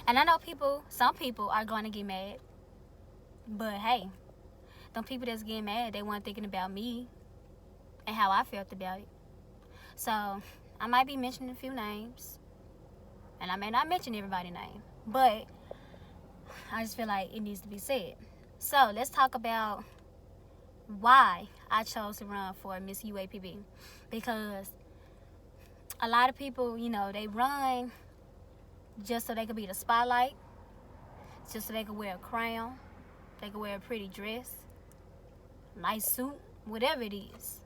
And I know some people are going to get mad. But hey, them people that's getting mad, they weren't thinking about me and how I felt about it. So I might be mentioning a few names, and I may not mention everybody's name, but I just feel like it needs to be said. So let's talk about why I chose to run for Miss UAPB. Because a lot of people, they run just so they could be the spotlight, just so they could wear a crown, they could wear a pretty dress, nice suit, whatever it is.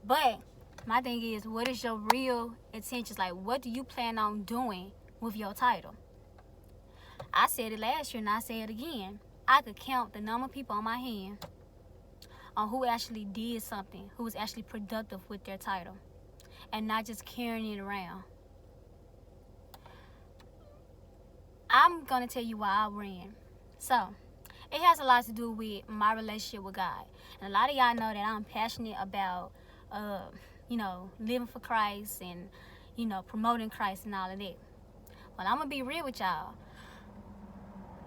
But my thing is, what is your real intentions? Like, what do you plan on doing with your title? I said it last year and I say it again. I could count the number of people on my hand on who actually did something, who was actually productive with their title, and not just carrying it around. I'm going to tell you why I ran. So, it has a lot to do with my relationship with God. And a lot of y'all know that I'm passionate about, living for Christ and, promoting Christ and all of that. Well, I'm going to be real with y'all.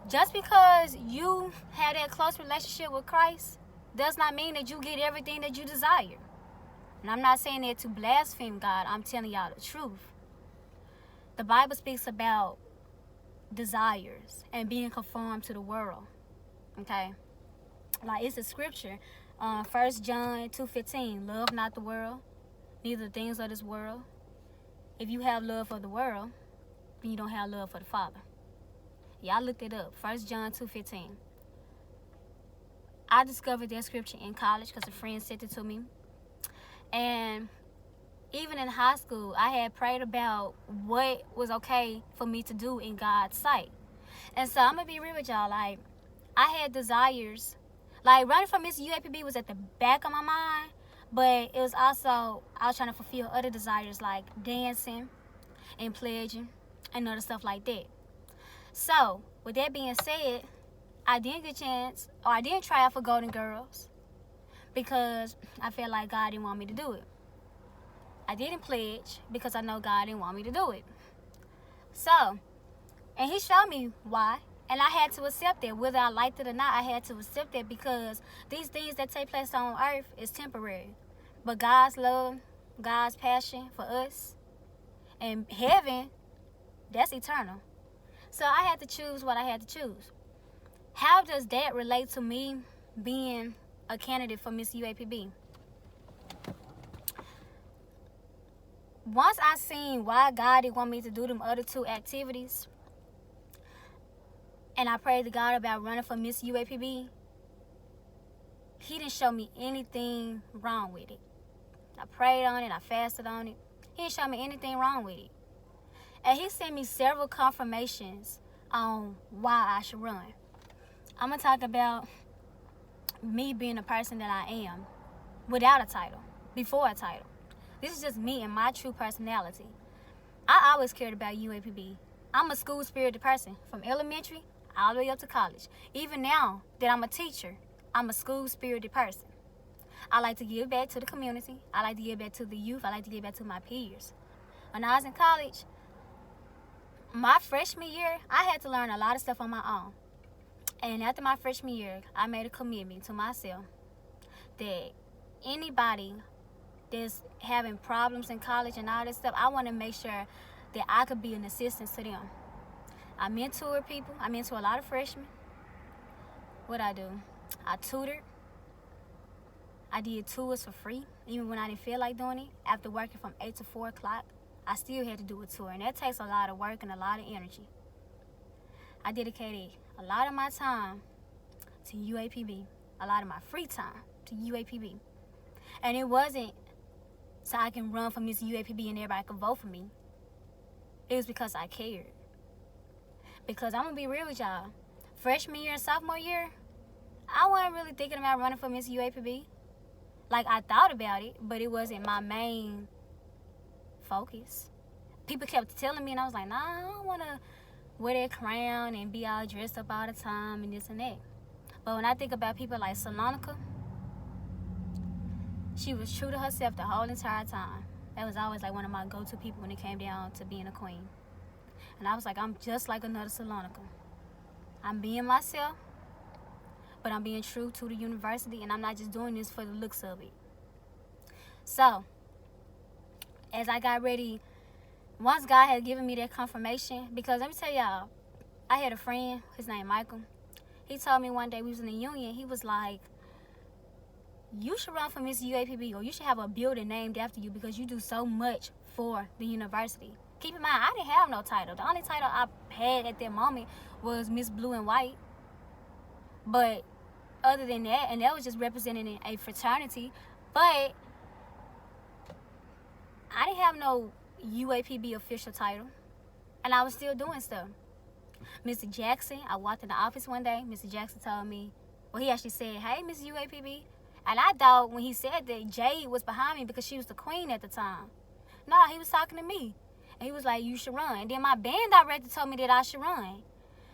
Just because you have that close relationship with Christ does not mean that you get everything that you desire. And I'm not saying that to blaspheme God. I'm telling y'all the truth. The Bible speaks about desires and being conformed to the world. Okay? Like, it's a scripture. 1 John 2:15. Love not the world, neither the things of this world. If you have love for the world, then you don't have love for the Father. Y'all looked it up. 1 John 2:15. I discovered that scripture in college because a friend sent it to me. And even in high school, I had prayed about what was okay for me to do in God's sight. And so I'm going to be real with y'all. Like, I had desires. Like, running for Miss UAPB was at the back of my mind. But it was also, I was trying to fulfill other desires like dancing and pledging and other stuff like that. So, with that being said, I didn't get a chance, or I didn't try out for Golden Girls because I felt like God didn't want me to do it. I didn't pledge because I know God didn't want me to do it. So, and he showed me why, and I had to accept that. Whether I liked it or not, I had to accept that because these things that take place on earth is temporary. But God's love, God's passion for us, and heaven, that's eternal. So I had to choose what I had to choose. How does that relate to me being a candidate for Miss UAPB? Once I seen why God didn't want me to do them other two activities, and I prayed to God about running for Miss UAPB, he didn't show me anything wrong with it. I prayed on it, I fasted on it. He didn't show me anything wrong with it. And he sent me several confirmations on why I should run. I'm going to talk about me being the person that I am without a title, before a title. This is just me and my true personality. I always cared about UAPB. I'm a school-spirited person from elementary all the way up to college. Even now that I'm a teacher, I'm a school-spirited person. I like to give back to the community. I like to give back to the youth. I like to give back to my peers. When I was in college, my freshman year, I had to learn a lot of stuff on my own. And after my freshman year, I made a commitment to myself that anybody that's having problems in college and all this stuff, I want to make sure that I could be an assistance to them. I mentor people. I mentor a lot of freshmen. What I do? I tutored. I did tours for free, even when I didn't feel like doing it. After working from 8 to 4 o'clock, I still had to do a tour, and that takes a lot of work and a lot of energy. I dedicated a lot of my time to UAPB, a lot of my free time to UAPB. And it wasn't so I can run for Miss UAPB and everybody could vote for me. It was because I cared. Because I'm going to be real with y'all. Freshman year and sophomore year, I wasn't really thinking about running for Miss UAPB. Like, I thought about it, but it wasn't my main focus. People kept telling me, and I was like, nah, I don't want to wear that crown and be all dressed up all the time and this and that. But when I think about people like Salonica, she was true to herself the whole entire time. That was always like one of my go-to people when it came down to being a queen. And I was like, I'm just like another Salonica. I'm being myself, but I'm being true to the university, and I'm not just doing this for the looks of it. So, as I got ready, once God had given me that confirmation, because let me tell y'all, I had a friend, his name Michael. He told me one day we was in the union, he was like, you should run for Miss UAPB, or you should have a building named after you because you do so much for the university. Keep in mind, I didn't have no title. The only title I had at that moment was Miss Blue and White. But other than that, and that was just representing a fraternity, but I didn't have no UAPB official title, and I was still doing stuff. Mr. Jackson, I walked in the office one day, Mr. Jackson told me, well, he actually said, hey, Miss UAPB. And I thought when he said that, Jade was behind me because she was the queen at the time. No, he was talking to me. And he was like, you should run. And then my band director told me that I should run.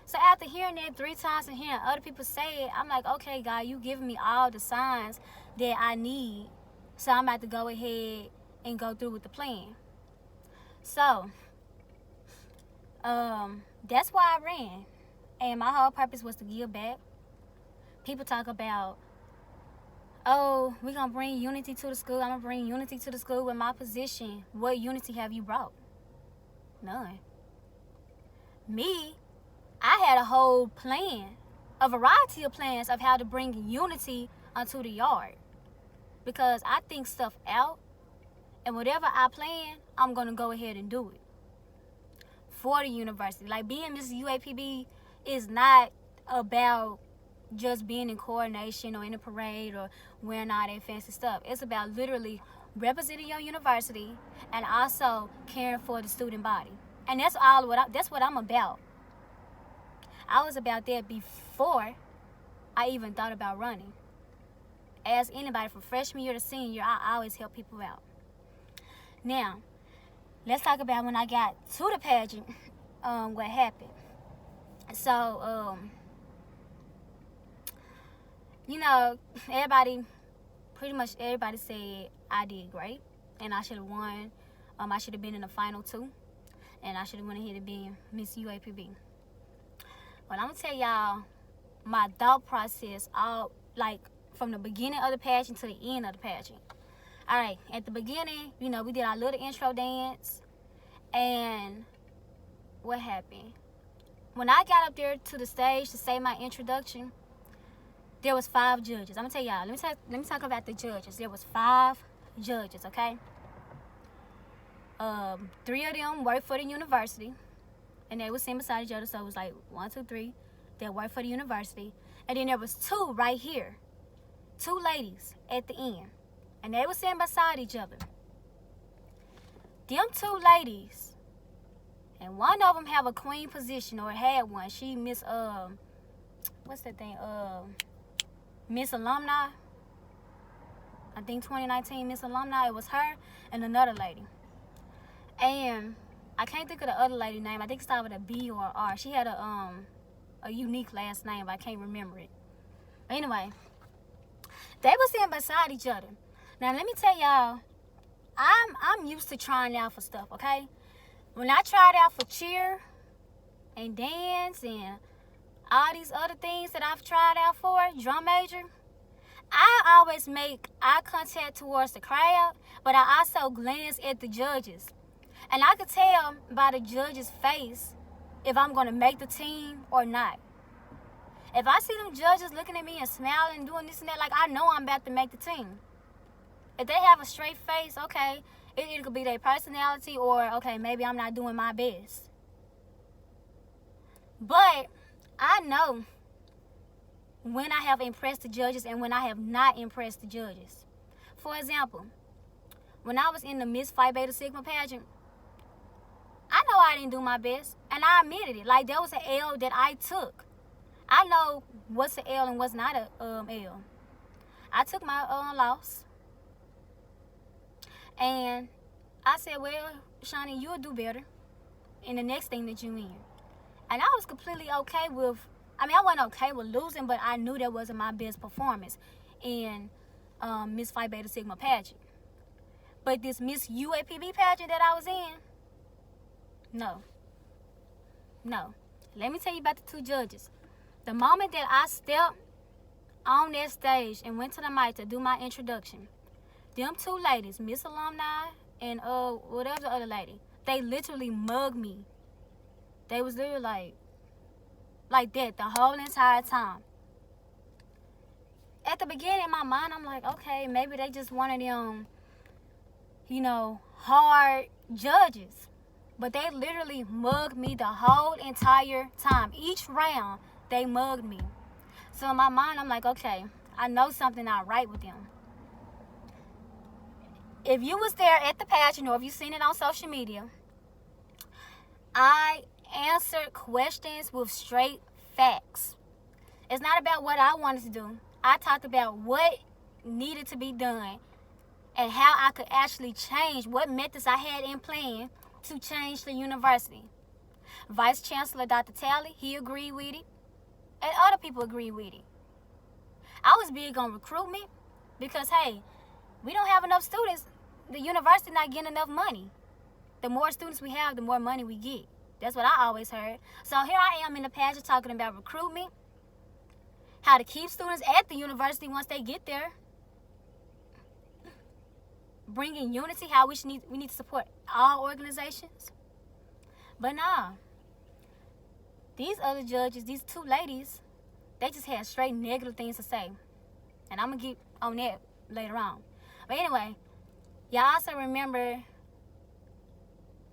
So after hearing that 3 times and hearing other people say it, I'm like, okay, God, you giving me all the signs that I need. So I'm about to go ahead and go through with the plan. So, that's why I ran. And my whole purpose was to give back. People talk about, oh, we're going to bring unity to the school. I'm going to bring unity to the school with my position. What unity have you brought? None. Me, I had a whole plan, a variety of plans of how to bring unity onto the yard. Because I think stuff out, and whatever I plan, I'm going to go ahead and do it for the university. Like, being Miss UAPB is not about just being in coordination or in a parade or wearing all that fancy stuff. It's about literally representing your university and also caring for the student body. And that's what I'm about. I was about that before I even thought about running. As anybody from freshman year to senior year, I always help people out. Now, let's talk about when I got to the pageant, what happened. So, pretty much everybody said I did great, and I should have won. I should have been in the final 2, and I should have went ahead and been Miss UAPB. But I'm gonna tell y'all my thought process, all like from the beginning of the pageant to the end of the pageant. All right, at the beginning, we did our little intro dance, and what happened? When I got up there to the stage to say my introduction, there was 5 judges. I'm gonna tell y'all. Let me talk about the judges. There was 5 judges. Okay. 3 of them worked for the university, and they were sitting beside each other. So it was like 1, 2, 3 that worked for the university, and then there was 2 right here, 2 ladies at the end, and they were sitting beside each other. Them 2 ladies, and one of them have a queen position or had one. She Miss what's that thing? Miss Alumni. I think 2019 Miss Alumni. It was her and another lady. And I can't think of the other lady's name. I think it started with a B or an R. She had a unique last name, but I can't remember it. But anyway, they were sitting beside each other. Now let me tell y'all, I'm used to trying out for stuff, okay? When I tried out for cheer and dance and all these other things that I've tried out for, drum major, I always make eye contact towards the crowd, but I also glance at the judges. And I could tell by the judge's face if I'm going to make the team or not. If I see them judges looking at me and smiling and doing this and that, like, I know I'm about to make the team. If they have a straight face, okay, it could be their personality, or, okay, maybe I'm not doing my best. But I know when I have impressed the judges and when I have not impressed the judges. For example, when I was in the Miss Phi Beta Sigma pageant, I know I didn't do my best, and I admitted it. Like, there was an L that I took. I know what's an L and what's not a L. I took my loss, and I said, well, Sha'nee, you'll do better in the next thing that you in. And I was completely okay with, I wasn't okay with losing, but I knew that wasn't my best performance in Miss Phi Beta Sigma pageant. But this Miss UAPB pageant that I was in, no. No. Let me tell you about the two judges. The moment that I stepped on that stage and went to the mic to do my introduction, them two ladies, Miss Alumni and whatever the other lady, they literally mugged me. They was literally like that the whole entire time. At the beginning, in my mind, I'm like, okay, maybe they just one of them, hard judges. But they literally mugged me the whole entire time. Each round, they mugged me. So in my mind, I'm like, okay, I know something not right with them. If you was there at the pageant or if you seen it on social media, I answered questions with straight facts. It's not about what I wanted to do. I talked about what needed to be done and how I could actually change, what methods I had in plan to change the university. Vice Chancellor Dr. Talley, he agreed with it, and other people agreed with it. I was big on recruitment because, hey, we don't have enough students. The university not getting enough money. The more students we have, the more money we get. That's what I always heard. So here I am in the pageant talking about recruitment, how to keep students at the university once they get there, bringing unity, how we need to support all organizations. But nah, these other judges, these two ladies, they just had straight negative things to say. And I'm going to get on that later on. But anyway, y'all also remember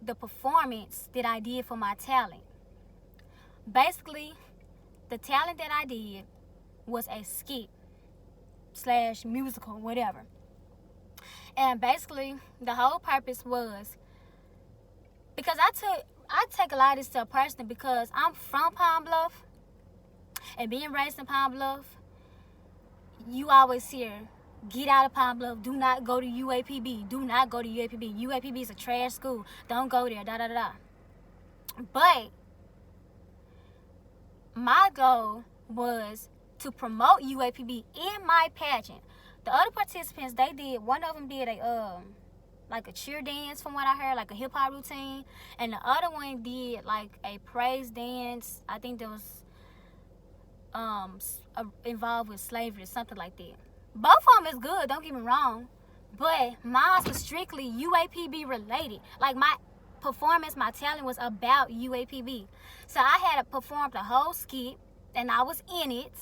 the performance that I did for my talent. Basically, the talent that I did was a skit / musical, whatever. And basically, the whole purpose was, because I take a lot of this to a person because I'm from Palm Bluff, and being raised in Palm Bluff, you always hear, get out of Palm Bluff, do not go to UAPB, do not go to UAPB. UAPB is a trash school, don't go there, da da da da. But my goal was to promote UAPB in my pageant. The other participants, one of them did like a cheer dance from what I heard, like a hip hop routine. And the other one did like a praise dance. I think there was involved with slavery or something like that. Both of them is good, don't get me wrong. But mine was strictly UAPB related. Like my performance, my talent was about UAPB. So I had to perform the whole skit and I was in it.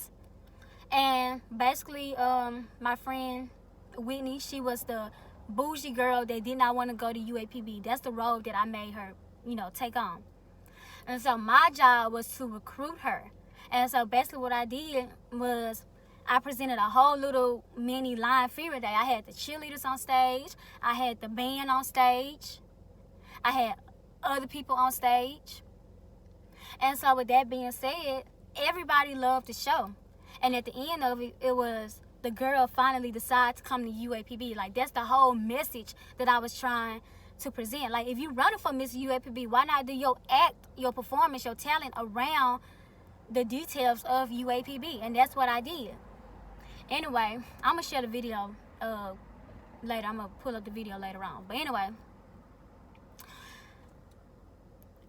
And basically, my friend Whitney, she was the bougie girl that did not want to go to UAPB. That's the role that I made her, take on. And so my job was to recruit her. And so basically what I did was I presented a whole little mini line fever day. I had the cheerleaders on stage. I had the band on stage. I had other people on stage. And so with that being said, everybody loved the show. And at the end of it, it was the girl finally decided to come to UAPB. Like, that's the whole message that I was trying to present. Like, if you're running for Miss UAPB, why not do your act, your performance, your talent around the details of UAPB? And that's what I did. Anyway, I'm going to share the video later. I'm going to pull up the video later on. But anyway,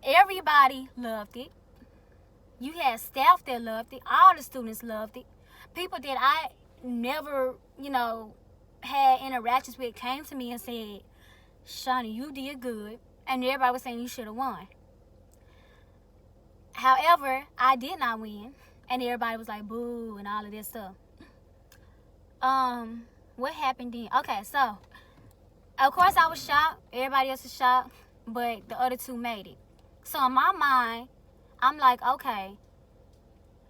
everybody loved it. You had staff that loved it. All the students loved it. People that I never, had interactions with came to me and said, Sha'nee, you did good. And everybody was saying you should have won. However, I did not win. And everybody was like, boo, and all of this stuff. What happened then? Okay, so, of course I was shocked. Everybody else was shocked. But the other two made it. So in my mind, I'm like, okay,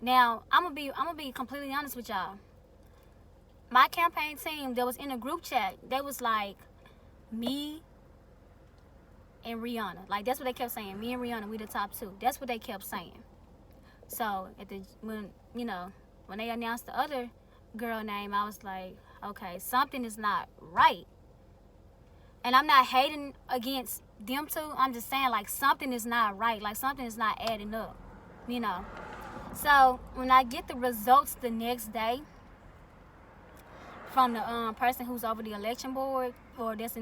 now I'm gonna be completely honest with y'all. My campaign team that was in a group chat, they was like, me and Rihanna. Like, that's what they kept saying. Me and Rihanna, we the top two. That's what they kept saying. So when they announced the other girl name, I was like, okay, something is not right. And I'm not hating against them two. I'm just saying, like, something is not right. Like, something is not adding up, So when I get the results the next day from the person who's over the election board or that's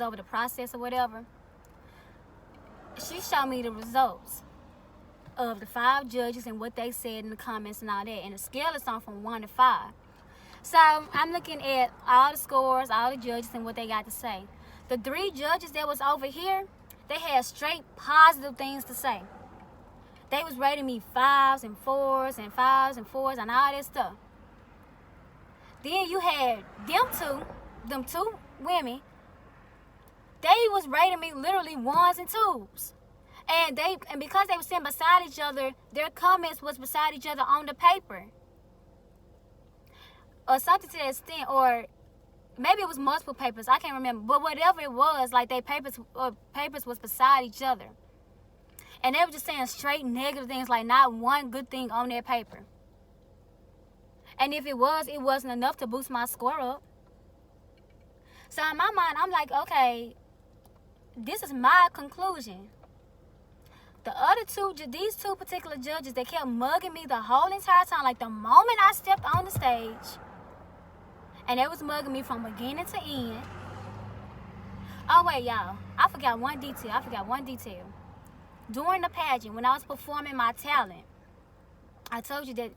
over the process or whatever, she showed me the results. of the 5 judges and what they said in the comments and all that. And the scale is on from 1 to 5. So I'm looking at all the scores, all the judges, and what they got to say. The 3 judges that was over here, they had straight positive things to say. They was rating me 5s and 4s and 5s and 4s and all that stuff. Then you had them two women, they was rating me literally 1s and 2s. And because they were sitting beside each other, their comments was beside each other on the paper. Or something to that extent, or maybe it was multiple papers, I can't remember. But whatever it was, like they papers was beside each other. And they were just saying straight negative things, like not one good thing on their paper. And if it wasn't enough to boost my score up. So in my mind, I'm like, okay, this is my conclusion. These two particular judges, they kept mugging me the whole entire time. Like the moment I stepped on the stage, and they was mugging me from beginning to end. Oh wait, y'all, I forgot one detail. During the pageant, when I was performing my talent, I told you that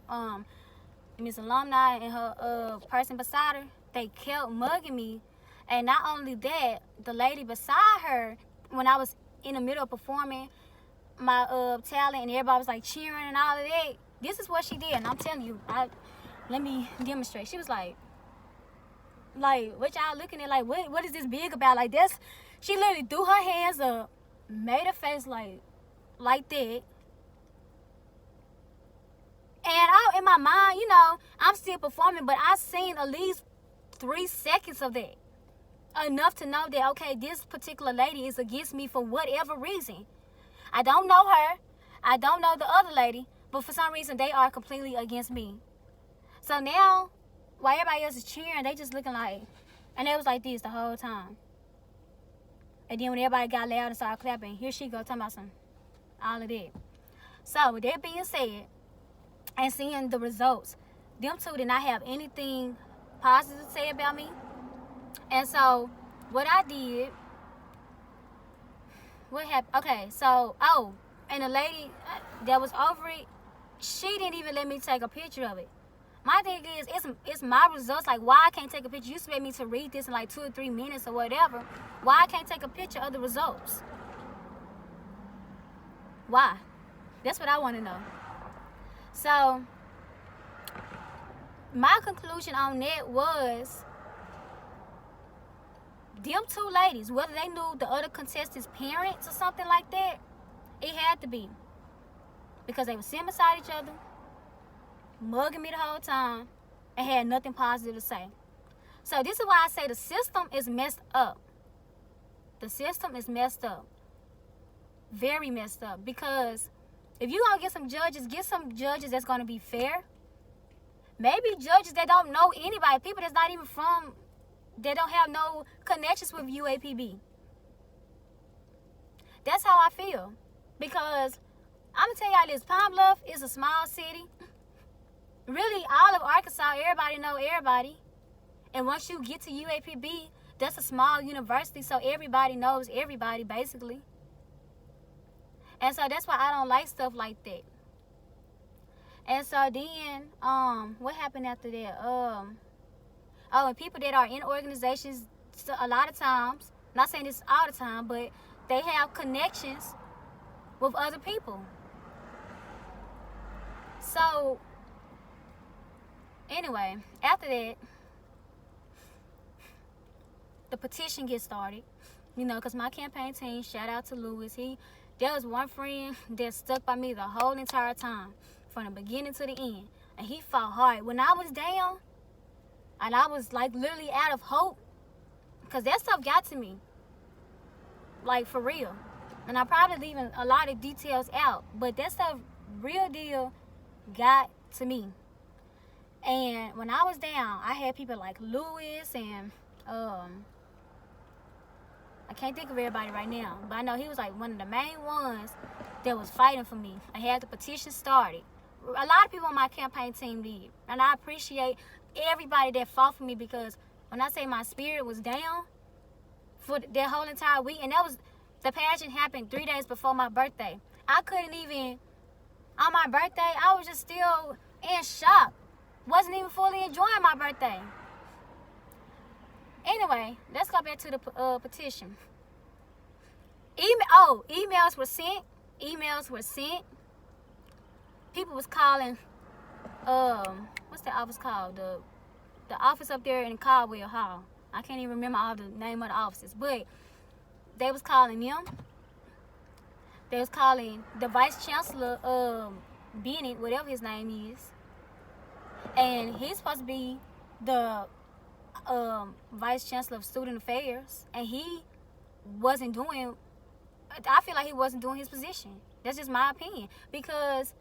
Miss Alumni and her person beside her, they kept mugging me. And not only that, the lady beside her, when I was in the middle of performing my talent and everybody was like cheering and all of that, this is what she did. And I'm telling you, let me demonstrate. She was like, what y'all looking at? Like, what is this big about? Like, she literally threw her hands up, made a face like that. And in my mind, I'm still performing, but I seen at least 3 seconds of that. Enough to know that, okay, this particular lady is against me for whatever reason. I don't know her. I don't know the other lady, but for some reason, they are completely against me. So now, while everybody else is cheering, they just looking like, and they was like this the whole time. And then when everybody got loud and started clapping, here she go talking about all of that. So with that being said, and seeing the results, them two did not have anything positive to say about me. And so what I did, what happened? Okay, so and the lady that was over it, she didn't even let me take a picture of it. My thing is, it's my results. Like, why I can't take a picture? You expect me to read this in like 2 or 3 minutes or whatever. Why I can't take a picture of the results? Why? That's what I want to know. So my conclusion on that was, them 2 ladies, whether they knew the other contestants' parents or something like that, it had to be. Because they were sitting beside each other, mugging me the whole time, and had nothing positive to say. So this is why I say the system is messed up. The system is messed up. Very messed up. Because if you're going to get some judges that's going to be fair. Maybe judges that don't know anybody, people that's not even from, they don't have no connections with UAPB. That's how I feel. Because I'm going to tell y'all this, Pine Bluff is a small city. Really, all of Arkansas, everybody know everybody. And once you get to UAPB, that's a small university, so everybody knows everybody, basically. And so that's why I don't like stuff like that. And so then, what happened after that? And people that are in organizations, a lot of times, not saying this all the time, but they have connections with other people. So, anyway, after that, the petition gets started. Because my campaign team, shout out to Lewis, there was one friend that stuck by me the whole entire time, from the beginning to the end. And he fought hard. When I was down, and I was like literally out of hope, because that stuff got to me. Like, for real. And I'm probably leaving a lot of details out, but that stuff, real deal, got to me. And when I was down, I had people like Lewis and I can't think of everybody right now, but I know he was like one of the main ones that was fighting for me. I had the petition started. A lot of people on my campaign team did, and I appreciate everybody that fought for me, because when I say my spirit was down for that whole entire week, and the pageant happened 3 days before my birthday. I couldn't even on my birthday, I was just still in shock. Wasn't even fully enjoying my birthday. Anyway, let's go back to the petition. Emails were sent. Emails were sent. People was calling, what's the office called? The office up there in Caldwell Hall. I can't even remember all the name of the offices, but they was calling them. They was calling the Vice Chancellor, Bennett, whatever his name is. And he's supposed to be the Vice Chancellor of Student Affairs. And he wasn't doing, I feel like he wasn't doing his position. That's just my opinion. Because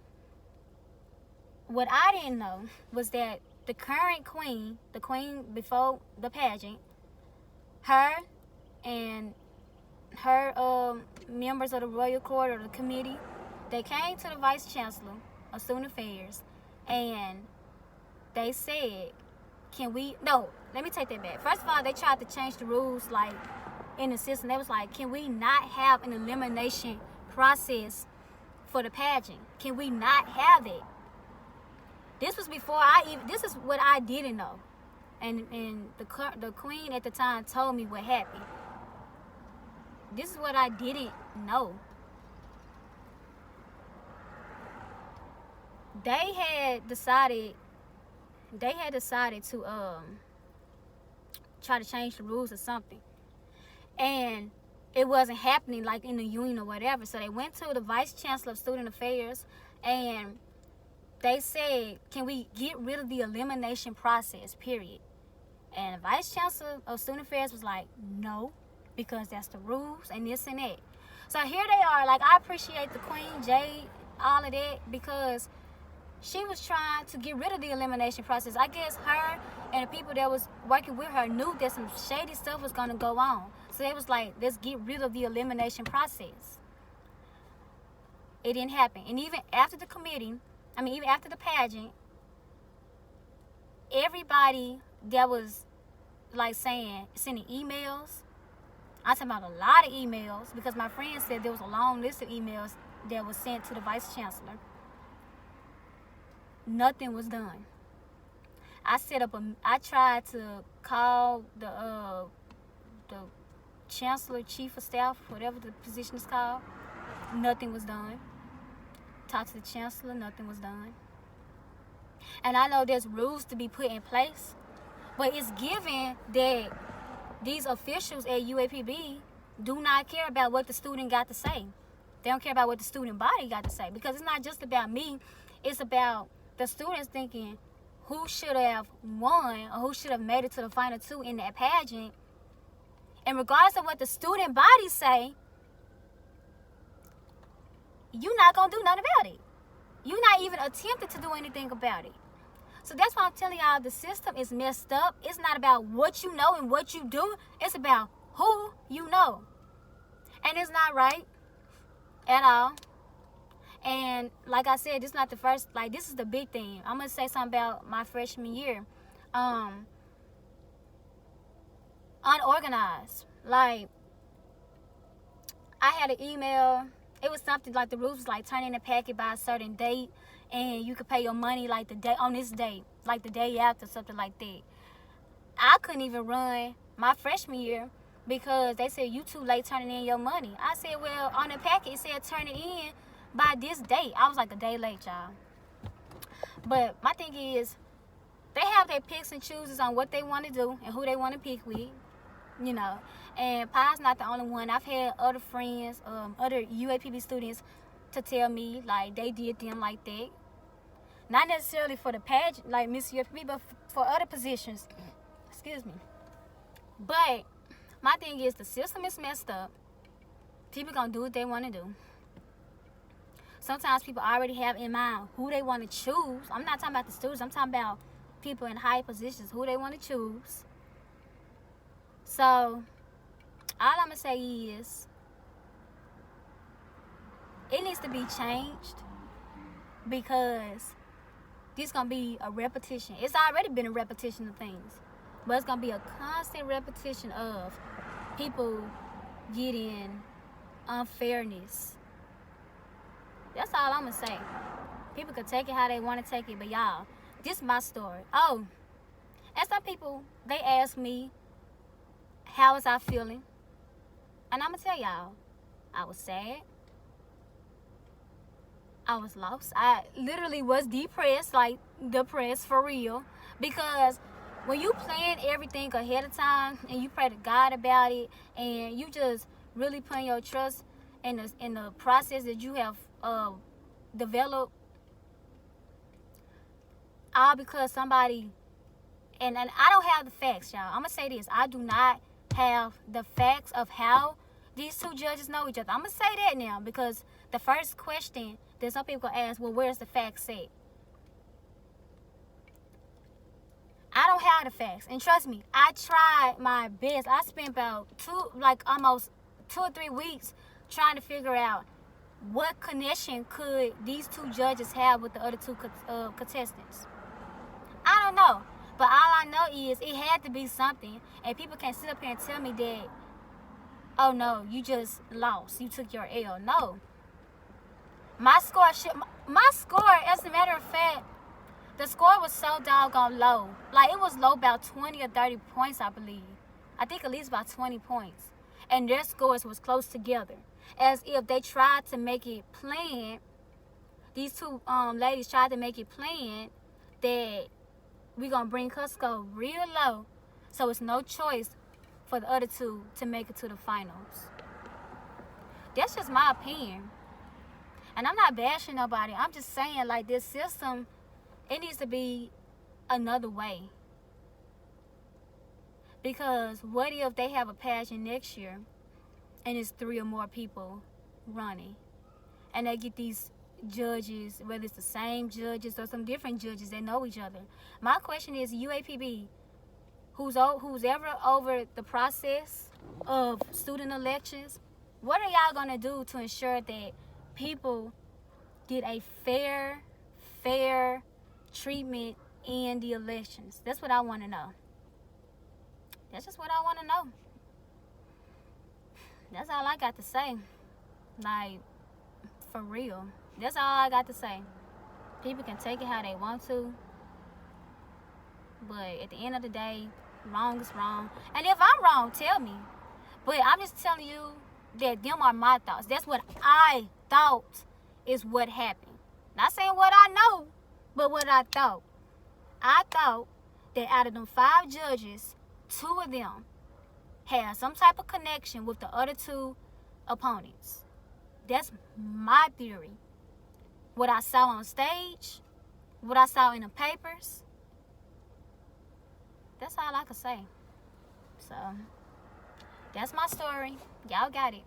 what I didn't know was that the current queen, the queen before the pageant, her and her members of the royal court or the committee, they came to the Vice Chancellor of Student Affairs and they said, let me take that back. First of all, they tried to change the rules like in the system. They was like, can we not have an elimination process for the pageant? Can we not have it? This was before this is what I didn't know. And the queen at the time told me what happened. This is what I didn't know. They had decided to try to change the rules or something. And it wasn't happening like in the union or whatever. So they went to the Vice Chancellor of Student Affairs and they said, can we get rid of the elimination process, period? And the Vice Chancellor of Student Affairs was like, no, because that's the rules and this and that. So here they are. Like, I appreciate the Queen, Jade, all of that, because she was trying to get rid of the elimination process. I guess her and the people that was working with her knew that some shady stuff was going to go on. So they was like, let's get rid of the elimination process. It didn't happen. And even after the even after the pageant, everybody that was like sending emails, I'm talking about a lot of emails, because my friend said there was a long list of emails that was sent to the Vice Chancellor. Nothing was done. I tried to call the Chancellor, Chief of Staff, whatever the position is called. Nothing was done. Talked to the Chancellor, nothing was done. And I know there's rules to be put in place, but it's given that these officials at UAPB do not care about what the student got to say. They don't care about what the student body got to say, because it's not just about me. It's about the students thinking who should have won or who should have made it to the final two in that pageant. And regardless of what the student body say, you're not going to do nothing about it. You're not even attempting to do anything about it. So that's why I'm telling y'all, the system is messed up. It's not about what you know and what you do. It's about who you know. And it's not right at all. And like I said, this is not the first, like, this is the big thing. I'm going to say something about my freshman year. Unorganized. Like, I had an email. It was something like the rules was like turn in a packet by a certain date, and you could pay your money like the day on this date, like the day after, something like that. I couldn't even run my freshman year because they said you too late turning in your money. I said, well, on the packet it said turn it in by this date. I was like a day late, y'all. But my thing is, they have their picks and chooses on what they want to do and who they want to pick with, you know. And Pi's not the only one. I've had other friends, other UAPB students to tell me, like, they did them like that. Not necessarily for the pageant, like Miss UAPB, but for other positions. Excuse me. But my thing is, the system is messed up. People gonna do what they want to do. Sometimes people already have in mind who they want to choose. I'm not talking about the students. I'm talking about people in high positions, who they want to choose. So all I'm going to say is, it needs to be changed, because this going to be a repetition. It's already been a repetition of things, but it's going to be a constant repetition of people getting unfairness. That's all I'm going to say. People could take it how they want to take it, but y'all, this is my story. Oh, and some people, they ask me, how was I feeling? And I'm going to tell y'all, I was sad. I was lost. I literally was depressed, like depressed for real. Because when you plan everything ahead of time and you pray to God about it and you just really put your trust in the process that you have developed, all because somebody, and I don't have the facts, y'all. I'm going to say this. I do not have the facts of how these two judges know each other. I'm going to say that now because the first question that some people ask, well, where's the facts at? I don't have the facts. And trust me, I tried my best. I spent about almost 2 or 3 weeks trying to figure out what connection could these two judges have with the other two contestants. I don't know. But all I know is it had to be something. And people can't sit up here and tell me that, oh, no, you just lost. You took your L. No. My score, as a matter of fact, the score was so doggone low. Like, it was low about 20 or 30 points, I believe. I think at least about 20 points. And their scores was close together. As if they tried to make it planned. These two ladies tried to make it planned that we're going to bring her score real low. So it's no choice for the other two to make it to the finals. That's just my opinion. And I'm not bashing nobody. I'm just saying, like, this system, it needs to be another way. Because what if they have a pageant next year and it's 3 or more people running? And they get these judges, whether it's the same judges or some different judges that know each other. My question is, UAPB, who's ever over the process of student elections, what are y'all going to do to ensure that people get a fair treatment in the elections? That's what I want to know. That's just what I want to know. That's all I got to say. Like, for real. That's all I got to say. People can take it how they want to. But at the end of the day, wrong is wrong. And if I'm wrong, tell me. But I'm just telling you that them are my thoughts. That's what I thought is what happened. Not saying what I know, but what I thought. I thought that out of them 5 judges, 2 of them had some type of connection with the other 2 opponents. That's my theory. What I saw on stage, what I saw in the papers, that's all I can say. So, that's my story. Y'all got it.